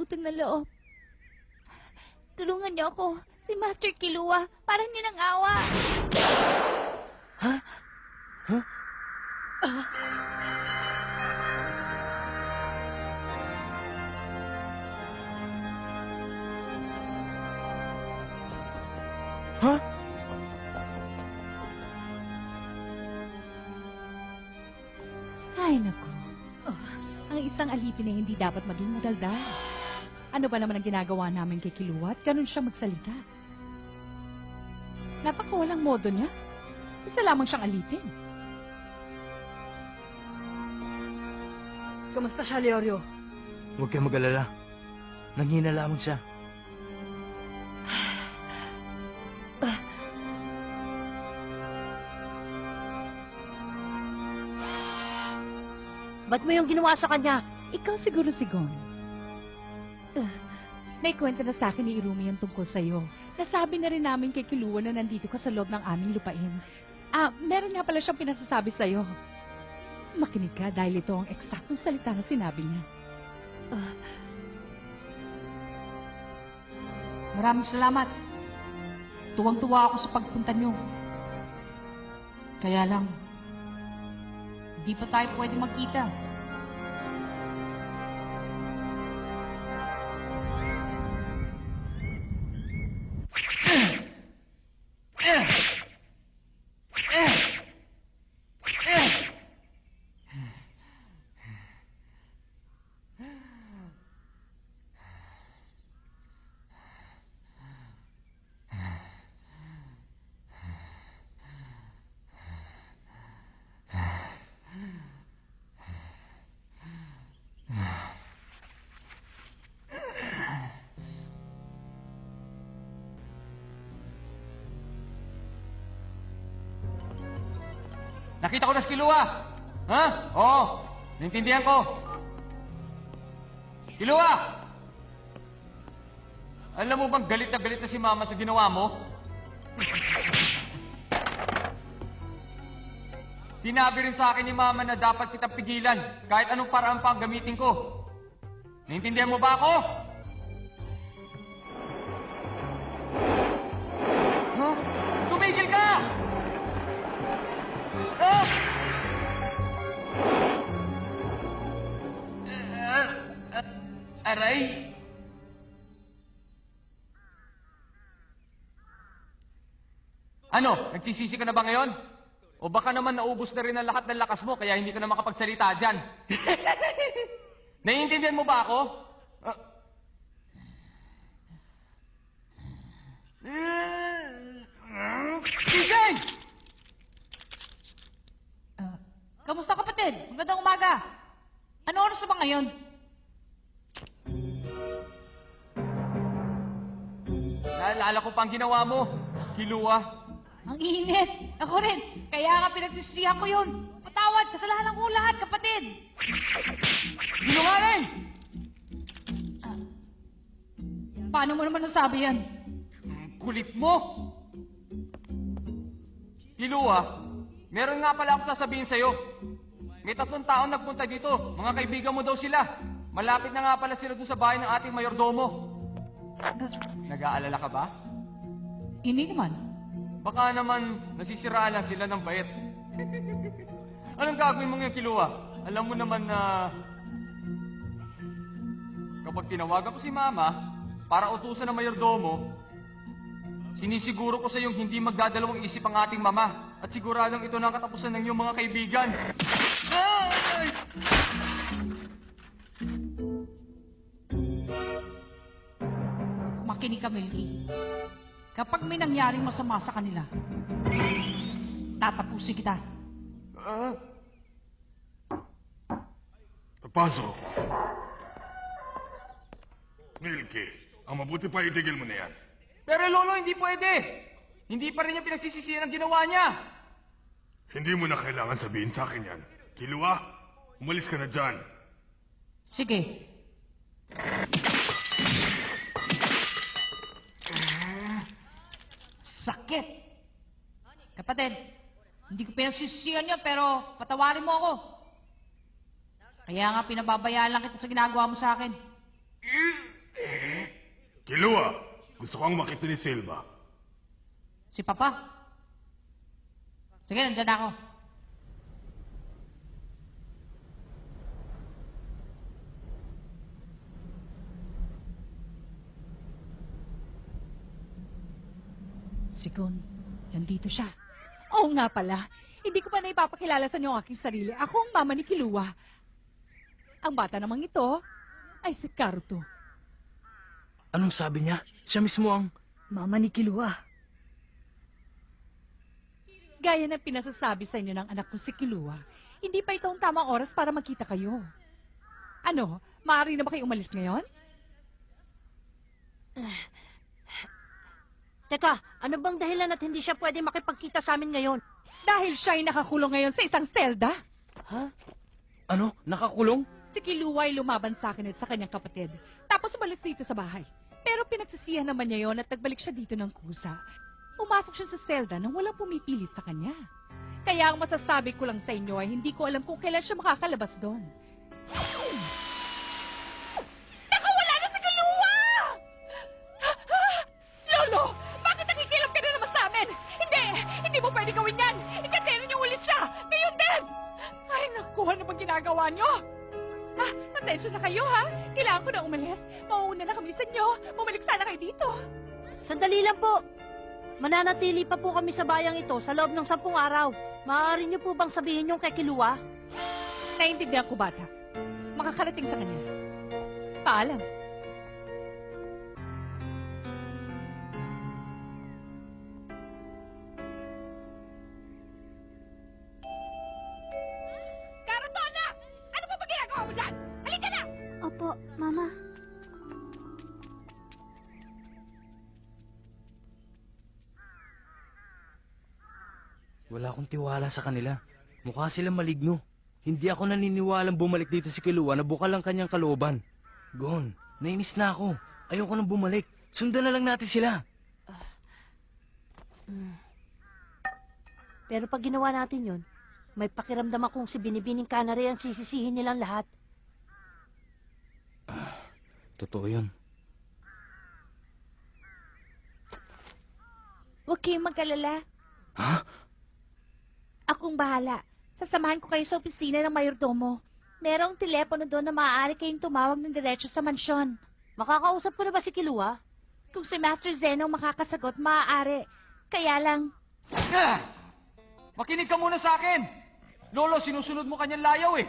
utang na loob. Tulungan niyo ako, si Master Kilua, para niyo ng awa. Ha? Huh? Huh? Ay, naku. Ang isang alipin ay hindi dapat maging madaldal. Ano ba naman ang ginagawa namin kay Kilua at ganun siya magsalita? Napakawalang modo niya. Isa lamang siyang alipin. Kamusta siya, Leorio? Huwag kang mag-alala. Nanghina lamang siya. Ba't mo yung ginawa sa kanya? Ikaw siguro, Sigon. Naikwento na sa akin ni Irumi yung tungkol sa'yo. Nasabi na rin namin kay Kilua na nandito ka sa loob ng aming lupain. Meron nga pala siyang pinasasabi sa'yo. Makinig ka dahil ito ang eksaktong salita na sinabi niya. Maraming salamat. Tuwang-tuwa ako sa pagpunta niyo. Kaya lang, di pa tayo pwede magkita. Nakita ko na si Kilua! Ha? Oo, naintindihan ko. Kilua! Alam mo bang galit na si Mama sa ginawa mo? Sinabi rin sa akin ni Mama na dapat kitang pigilan kahit anong paraan pa ang gamitin ko. Naintindihan mo ba ako? Huh? Tumigil ka! Aray! Ano? Nagsisisi ka na ba ngayon? O baka naman naubos na rin ang lahat ng lakas mo kaya hindi ka na makapagsalita dyan? Naiintindihan mo ba ako? Sisay! Kamusta kapatid? Magandang umaga. Ano oras na ba ngayon? Naalala ko pa ang ginawa mo, Kilua. Ang init. Ako rin. Kaya nga pinagsisihan ko yun. Patawad. Kasalanan ko lahat, kapatid. Sinungaling! Paano mo naman nasabi yan? Kulit mo! Kilua, meron nga pala ako sasabihin sa'yo. May 3 taon nagpunta dito. Mga kaibigan mo daw sila. Malapit na nga pala sila doon sa bahay ng ating mayordomo. Nag-aalala ka ba? Hindi naman. Baka naman nasisiraan lang sila ng bait. Anong gagawin mo ngayon, Kilua? Alam mo naman na kapag tinawagan ko si Mama para utusan ng mayordomo, sinisiguro ko sa iyong hindi magdadalawang isip ang ating Mama at siguradong ito na ang katapusan ng iyong mga kaibigan. Ay! Makinig ka, Melky. Kapag may nangyaring masama sa kanila, tatapusin kita. Pasok. Milky, ang mabuti pa itigil mo na yan. Pero Lolo, hindi pwede. Hindi pa rin niya pinagsisisihan ang ginawa niya. Hindi mo na kailangan sabihin sa akin yan. Kilua, umalis ka na dyan. Sige. Sakit. Kapatid, hindi ko pinagsisisihan niya pero patawarin mo ako. Kaya nga pinababayaan lang kita sa ginagawa mo sa akin. Kilua, gusto kong makita ni Silva. Si Papa? Sige, nandyan ako. Sigon, nandito siya. Oo nga pala. Hindi ko pa na ipapakilala sa inyo ang aking sarili. Ako ang mama ni Kilua. Ang bata namang ito ay si Karuto. Anong sabi niya? Siya mismo ang... Mama ni Kilua. Gaya ng pinasasabi sa inyo ng anak ko si Kilua, hindi pa ito ang tamang oras para magkita kayo. Ano, maaari na ba kayo umalis ngayon? Teka, ano bang dahilan at hindi siya pwede makipagkita sa amin ngayon? Dahil siya ay nakakulong ngayon sa isang selda. Ha? Ano? Nakakulong? Si Kilua ay lumaban sa akin at sa kanyang kapatid. Tapos umalis dito sa bahay. Pero pinagsisihan naman niya yon at nagbalik siya dito ng kusa. Pumasok siya sa selda nang walang pumipilit sa kanya. Kaya ang masasabi ko lang sa inyo ay hindi ko alam kung kailan siya makakalabas doon. Nakawala na si Kilua! Lolo! Bakit nakikilam ka na naman sa amin? Hindi mo pwede gawin yan! Ikatera niyo ulit siya! Ngayon din! Ay naku, ano bang ginagawa niyo? Pasensya na kayo ha? Kailangan ko na umalis. Mauuna na kami sa inyo. Bumalik sana kayo dito. Sandali lang po. Mananatili pa po kami sa bayang ito sa loob ng 10 araw. Maaari niyo po bang sabihin yung kay Kilua? Naiintindihan ko, bata. Makakarating sa kanya. Paalam. Karuto, anak! Ano ba ginagawa mo dyan? Halika na! Opo, Mama. Wala akong tiwala sa kanila. Mukha silang maligno. Hindi ako naniniwalang bumalik dito si Kilua na bukal ang kanyang kalooban. Gon, nainis na ako. Ayoko nang bumalik. Sundan na lang natin sila. Pero pag ginawa natin yun, may pakiramdam akong si Binibining Canary ang sisisihin nilang lahat. Totoo yun. Huwag kayong mag-alala. Ha? Akong bahala. Sasamahan ko kayo sa opisina ng mayordomo. Merong telepono doon na maaari kayong tumawag ng diretso sa mansyon. Makakausap ko na ba si Kilua? Kung si Master Zeno makakasagot, maaari. Kaya lang, Makinig ka muna sa akin! Lolo, sinusunod mo kanyang layaw eh.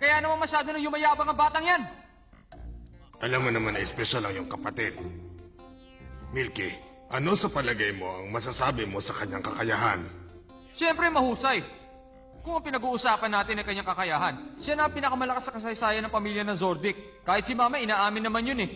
Kaya naman masyado nang yumayabang ang batang yan. Alam mo naman na espesyal ang iyong kapatid. Milky, ano sa palagay mo ang masasabi mo sa kanyang kakayahan? Siyempre mahusay. Kung ang pinag-uusapan natin ay kanyang kakayahan, siya na ang pinakamalakas sa kasaysayan ng pamilya ng Zordic. Kahit si Mama, inaamin naman yun eh.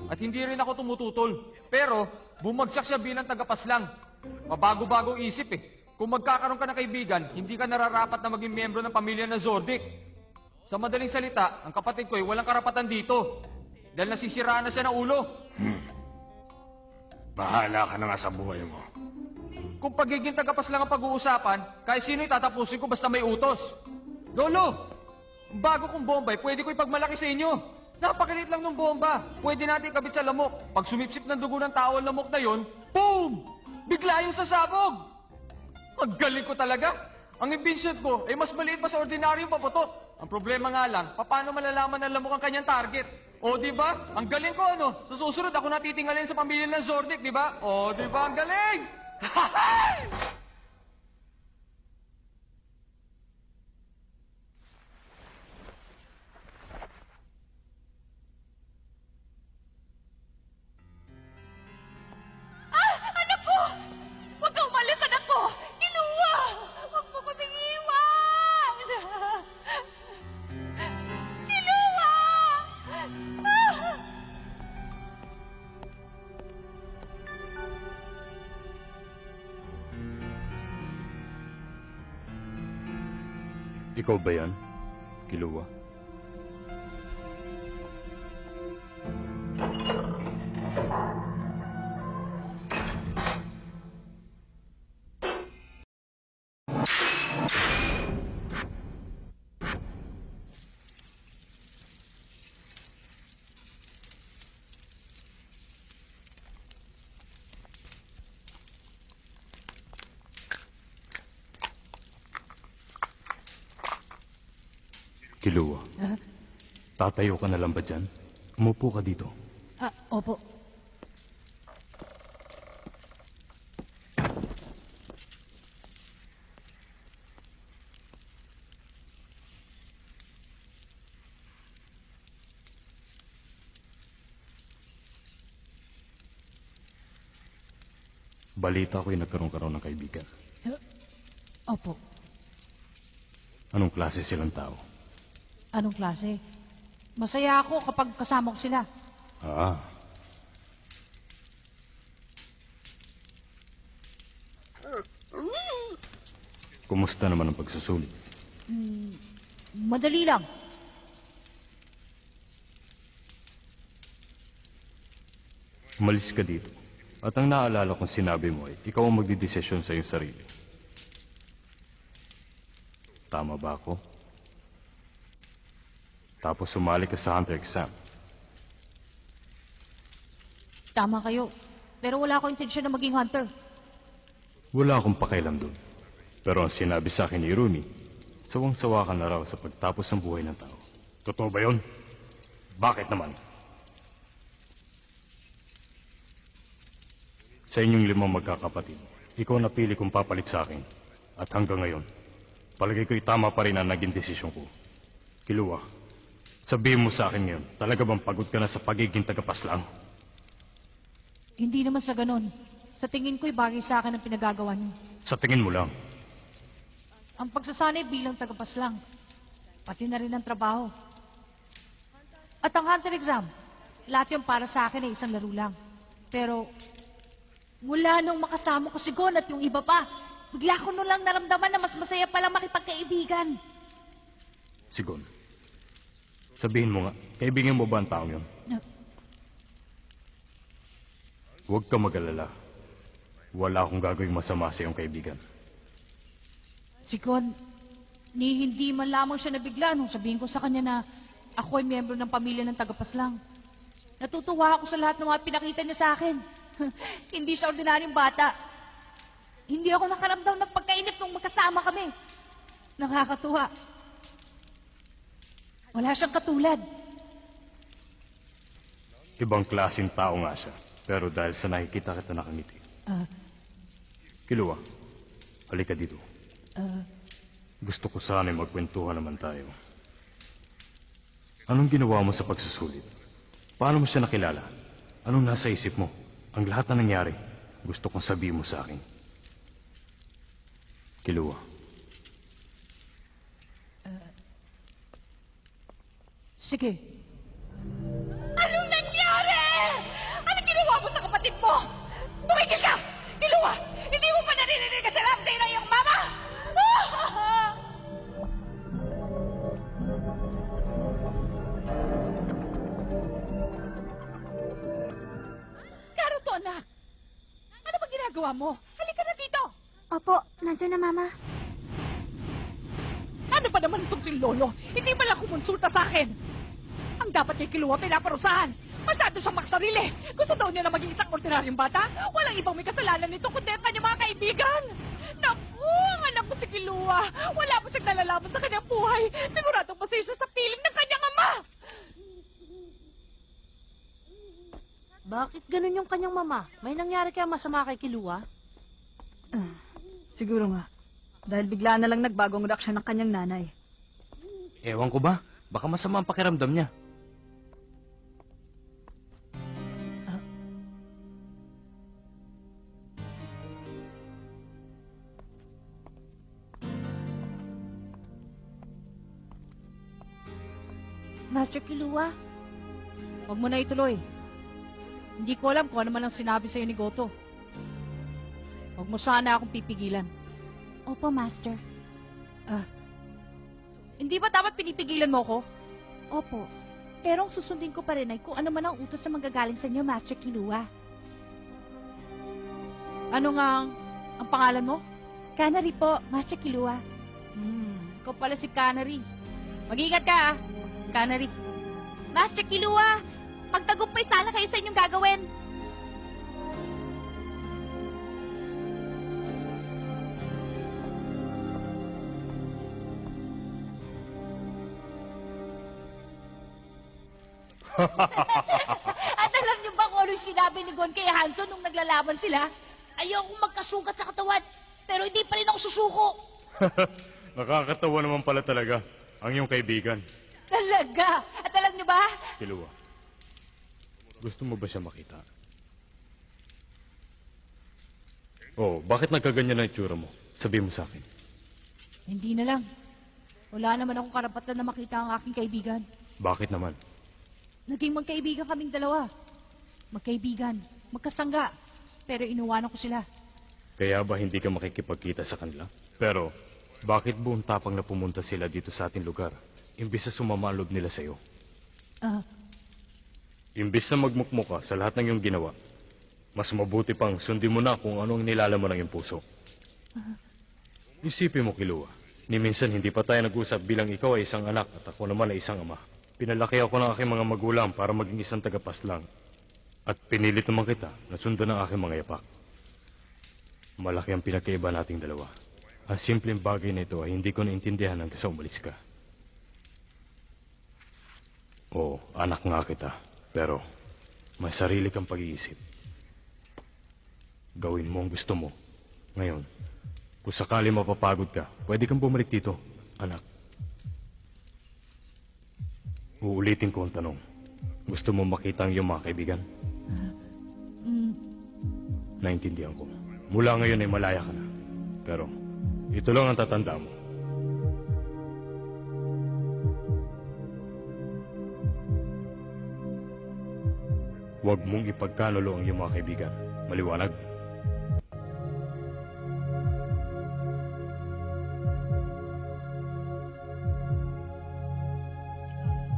At hindi rin ako tumututol. Pero, bumagsak siya bilang tagapaslang. Mabago-bagong isip eh. Kung magkakaroon ka ng kaibigan, hindi ka nararapat na maging miyembro ng pamilya ng Zordic. Sa madaling salita, ang kapatid ko ay walang karapatan dito. Dahil nasisiraan na siya ng ulo. Bahala ka na nga sa buhay mo. Kung pagiging tagapas lang ang pag-uusapan, kahit sino'y tatapusin ko basta may utos. Lolo, ang bago kong bombay, pwede ko ipagmalaki sa inyo. Napakaliit lang ng bomba. Pwede natin ikabit sa lamok. Pag sumipsip ng dugo ng tao ang lamok na yon, boom! Bigla yung sasabog! Ang galing ko talaga. Ang invention ko ay mas maliit pa sa ordinaryong paputok. Ang problema nga lang, paano malalaman ng lamok ang kanyang target? O, di ba? Ang galing ko, ano? Sa susunod, ako natitingalin sa pamilya ng Zordic, di ba? O, di ba? Ang galing! anak ko! Huwag kang umalis, anak ko! Kilua! Huwag mo ko iiwan! Kilua! Ikaw ba yan? Kilua? Kilua, Ah, tatayo ka na lang ba dyan? Umupo ka dito. opo. Balita ko'y nagkaroon ng kaibigan. Opo. Anong klase silang tao? Anong klase? Masaya ako kapag kasama ko sila. Ah, kumusta naman ang pagsusulit? Madali lang. Umalis ka dito. At ang naalala kong sinabi mo ay ikaw ang magdidesisyon sa iyong sarili. Tama ba ako? Tapos sumali ka sa hunter exam. Tama kayo. Pero wala akong intensyon na maging hunter. Wala akong pakialam doon. Pero ang sinabi sa akin ni Rumi, sawang-sawa ka na raw sa pagtapos ng buhay ng tao. Totoo ba yun? Bakit naman? Sa inyong 5 magkakapatid, ikaw napili kong papalit sa akin. At hanggang ngayon, palagay ko'y tama pa rin ang naging desisyon ko. Kilua, sabihin mo sa akin ngayon, talaga bang pagod ka na sa pagiging tagapaslang? Hindi naman sa ganon. Sa tingin ko'y bagay sa akin ang pinagagawa niyo. Sa tingin mo lang. Ang pagsasanay bilang tagapaslang. Pati na rin ang trabaho. At ang hunter exam, lahat yung para sa akin ay isang laro lang. Pero, mula nung makasama ko si Gon at yung iba pa, bigla ko nung lang naramdaman na mas masaya pala makipagkaibigan. Sigon, sabihin mo nga, kaibigan mo ba ang taong yun? Huwag ka mag-alala. Wala akong gagawing masama sa iyong kaibigan. Si Gon, ni hindi man lamang siya nabigla nung sabihin ko sa kanya na ako ay miyembro ng pamilya ng tagapaslang. Natutuwa ako sa lahat ng mga pinakita niya sa akin. Hindi siya ordinaryong bata. Hindi ako nakaramdam ng pagkainip nung magkasama kami. Nakakatuwa. Wala siyang katulad. Ibang klaseng tao nga siya. Pero dahil sa nakikita kita nakangiti. Kilua, halika dito. Gusto ko sana'y magkwentuhan naman tayo. Anong ginawa mo sa pagsusulit? Paano mo siya nakilala? Anong nasa isip mo? Ang lahat na nangyari, gusto kong sabihin mo sa akin. Kilua. Sige. Anong nangyari? Anong ginawa mo sa kapatid mo? Tumigil ka! Kilua! Hindi mo pa naririnig ang sarap na iyong mama! Naruto, anak! Ano ba ginagawa mo? Halika na dito! Opo, nandun na, Mama. Ano ba naman itong si Lolo? Hindi ba lang kumonsulta sa akin? Ang dapat niya kiluha pinaparusahan. Masyado siyang maksarili. Gusto daw niya na maging isang ordinaryong bata. Walang ibang may kasalanan nito kundi ang kanyang mga kaibigan. Naku, ang anak ko si Kilua. Wala pa siyang nalalaman sa kanyang buhay. Siguradong masaya siya sa piling ng kanyang ama. Bakit ganun yung kanyang mama? May nangyari kaya masama kay Kilua? Siguro nga. Dahil bigla na lang nagbagong reaksyon ng kanyang nanay. Ewan ko ba? Baka masama ang pakiramdam niya. Master Kilua, huwag mo na ituloy. Hindi ko alam kung ano man ang sinabi sa'yo ni Goto. Huwag mo sana akong pipigilan. Opo, Master. Hindi ba dapat pinipigilan mo ko? Opo. Pero ang susundin ko pa rin ay kung ano man ang utos na manggagaling sa inyo, Master Kilua. Ano nga ang pangalan mo? Canary po, Master Kilua. Ikaw pala si Canary. Mag-ingat ka, Canary. Master Kilua, magtagumpay sana kayo sa inyong gagawin. At alam niyo ba kung ano yung sinabi ni Gon kay Hanzo nung naglalaban sila? Ayokong magkasugat sa katawan, pero hindi pa rin ako susuko. Nakakatawa naman pala talaga ang iyong kaibigan. Talaga? At alam niyo ba? Kilua, gusto mo ba siya makita? Oh, bakit nagkaganyan na itsura mo? Sabihin mo sa akin. Hindi na lang. Wala naman akong karapatan na makita ang aking kaibigan. Bakit naman? Naging magkaibigan kaming dalawa. Magkaibigan, magkasangga. Pero inuwanan ko sila. Kaya ba hindi ka makikipagkita sa kanila? Pero, bakit buong tapang na pumunta sila dito sa ating lugar? Imbis na sumama ang loob nila sa'yo. Ah, Imbis na magmukmuka sa lahat ng iyong ginawa, mas mabuti pang sundin mo na kung anong nilalaman ng iyong puso. Isipin mo, Kilua, ni minsan hindi pa tayo nag-usap bilang ikaw ay isang anak at ako naman ay isang ama. Pinalaki ako ng aking mga magulang para maging isang tagapaslang. At pinilit naman kita na sundan ang aking mga yapak. Malaki ang pinakaiba nating dalawa. Ang simpleng bagay na ito ay hindi ko naintindihan hanggang sa umalis ka. Oo, anak nga kita. Pero may sarili kang pag-iisip. Gawin mo ang gusto mo. Ngayon, kung sakali mapapagod ka, pwede kang bumalik dito, anak. Uulitin ko ang tanong. Gusto mo makita ang iyong mga kaibigan? Naintindihan ko. Mula ngayon ay malaya ka na. Pero, ito lang ang tatanda mo. Huwag mong ipagkanulo ang iyong mga kaibigan. Maliwanag?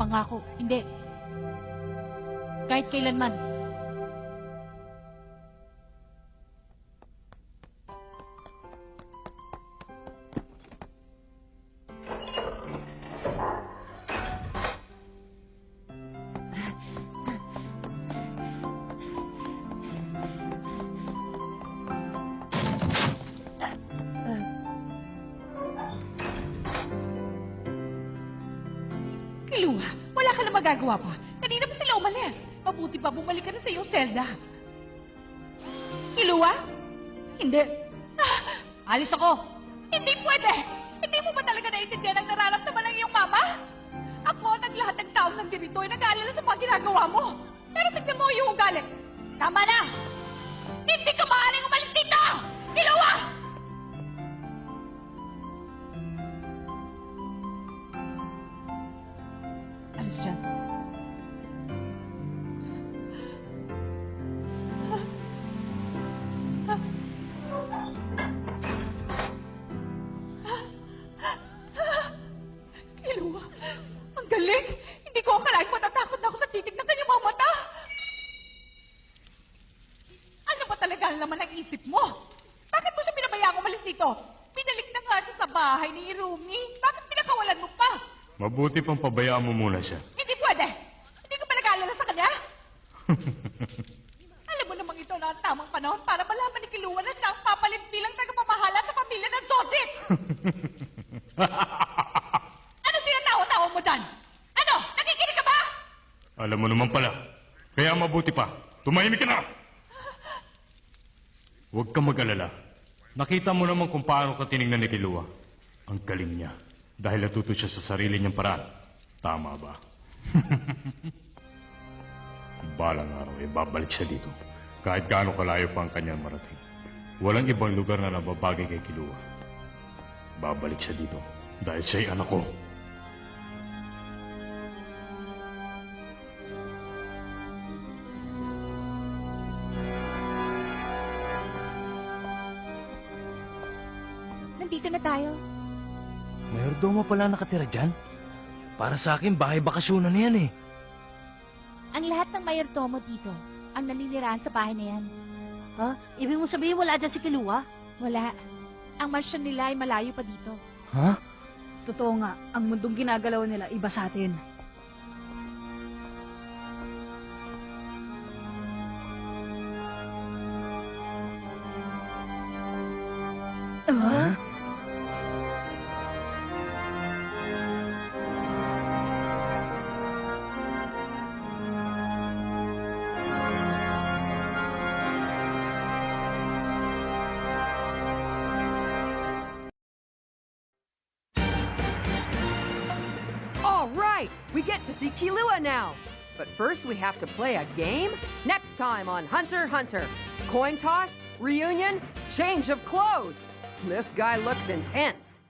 pangako, hindi. Kahit kailanman. Kilua, wala ka na magagawa pa. Kanina pa sila umalis. Mabuti pa bumalik ka na sa iyong selda. Kilua? Hindi. Alis ako! Hindi pwede! Hindi mo ba talaga naiintindihan ang nararamdaman ng iyong mama? Ako at ang lahat ng taong nandito ay nag-aalala sa mga ginagawa mo. Pero tignan mo yung ugali. Tama na! Hindi ka maaaring umalis dito! Kilua! Alis dyan. Kilua, ang galing! Hindi ko akalain matatakot na ako sa titig ng kanyang mga mata! Ano ba talaga ang laman ng isip mo? Bakit mo siya pinabayaan umalis dito? Pinalik na nga siya sa bahay ni Irumi. Bakit pinakawalan mo pa? Mabuti pang pabayaan mo muna siya. Hindi pwede! Hindi ka ba nag-aalala sa kanya? Alam mo namang ito na ang tamang panahon para malaman ni Kilua na siya ang papalit bilang tagapamahala sa pamilya ng Zordit! Ano tinatawa-tawa mo dyan? Ano? Nakikinig ka ba? Alam mo naman pala. Kaya mabuti pa. Tumahimik ka na! Huwag kang mag-alala. Nakita mo naman kung paano ka tinignan ni Kilua. Ang galing niya. Dahil natuto siya sa sarili niyang paraan. Tama ba? Balang araw ay babalik siya dito. Kahit gaano kalayo pa ang kanyang marating. Walang ibang lugar na nababagay kay Kilua. Babalik siya dito. Dahil siya'y anak ko. Nandito na tayo. Mayordomo pala nakatira dyan. Para sa akin, bahay bakasyonan na yan eh. Ang lahat ng mayordomo dito, ang naninirahan sa bahay na yan. Ha? Ibig mo sabihin wala dyan si Kilua? Wala. Ang mansyon nila ay malayo pa dito. Ha? Totoo nga, ang mundong ginagalaw nila iba sa atin. Ha? right! We get to see Kilua now! But first we have to play a game? Next time on Hunter x Hunter. Coin toss, reunion, change of clothes. This guy looks intense.